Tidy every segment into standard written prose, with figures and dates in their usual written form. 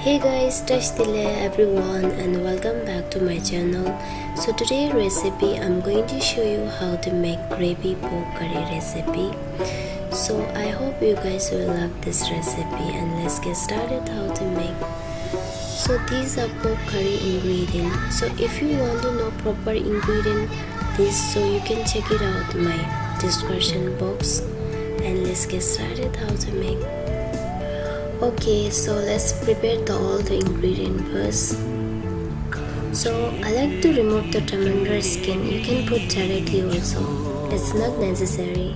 Hey guys, Tashdile everyone and welcome back to my channel. So today's recipe I'm going to show you how to make gravy pork curry recipe. So I hope you guys will love this recipe and let's get started how to make. So these are pork curry ingredients. So if you want to know proper ingredient this, so you can check it out in my description box and let's get started how to make. Okay, so let's prepare all the ingredient first. So I like to remove the tomato skin. You can put directly also. It's not necessary.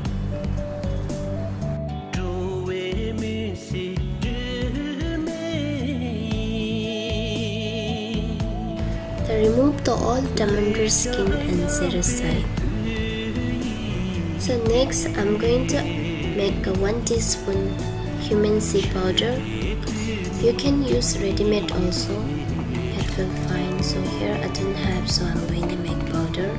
Remove the all tomato skin and set aside. So next I'm going to make a 1 teaspoon cumin seed powder. You can use ready-made also, it will fine. So here I don't have, so I'm going to make powder.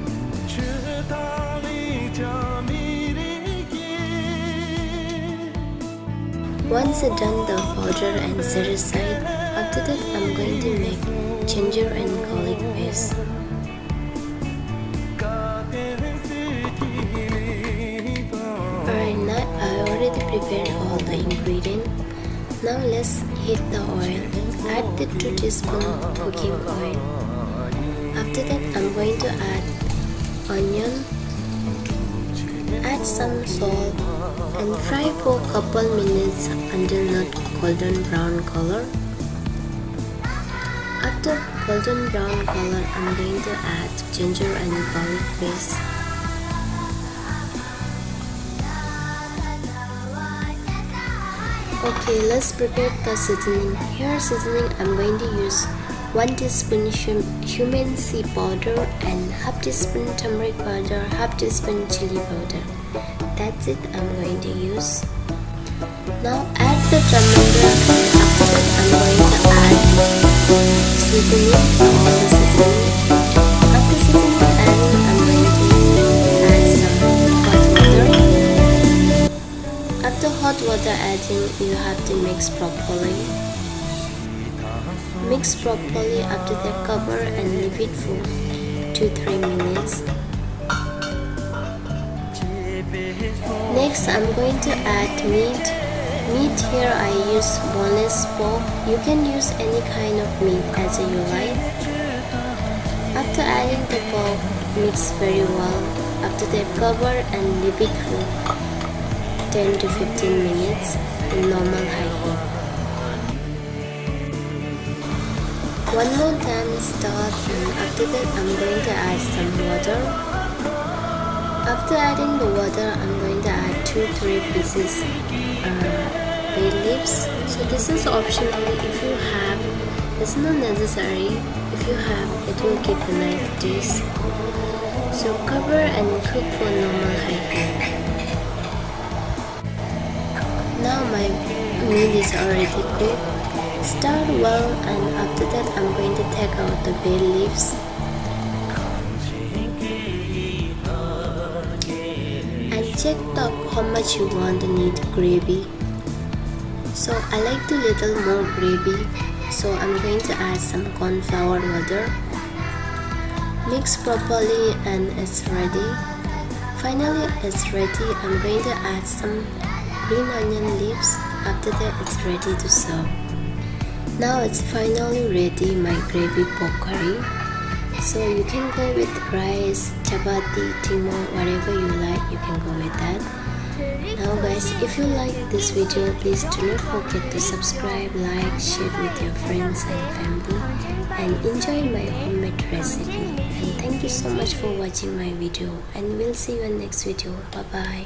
Once I done the powder and set aside, after that I'm going to make ginger and garlic paste. Alright, now I already prepared all the ingredients. Now let's heat the oil. Add the 2 teaspoons cooking oil. After that I'm going to add onion, add some salt and fry for a couple minutes until not golden brown color. After golden brown color I'm going to add ginger and garlic paste. Okay, let's prepare the seasoning. Here seasoning I'm going to use 1 teaspoon cumin seed powder and half teaspoon turmeric powder, half teaspoon chili powder. That's it I'm going to use. Now add the tomato and after that I'm going to add seasoning, all the seasoning. After seasoning I'm going to add some hot water. After hot water adding, you have to mix properly. Mix properly, after that cover and leave it for 2-3 minutes. Next I'm going to add meat. Meat here I use boneless pork. You can use any kind of meat as you like. After adding the pork, mix very well. After that cover and leave it for 10 to 15 minutes in normal high heat. One more time start and after that I'm going to add some water. After adding the water I'm going to add 2-3 pieces bay leaves. So this is optional if you have, it's not necessary. If you have, it will give a nice taste. So cover and cook for normal high heat. Now my meat is already cooked. Stir well and after that I'm going to take out the bay leaves. And check how much you want to need gravy. So I like to little more gravy. So I'm going to add some corn flour water. Mix properly and it's ready. Finally it's ready. I'm going to add some green onion leaves. After that it's ready to serve. Now it's finally ready, my gravy pork curry. So you can go with rice, chapati, timo, whatever you like, you can go with that. Now guys, if you like this video, please do not forget to subscribe, like, share with your friends and family and enjoy my homemade recipe. And thank you so much for watching my video and we'll see you in next video. Bye bye.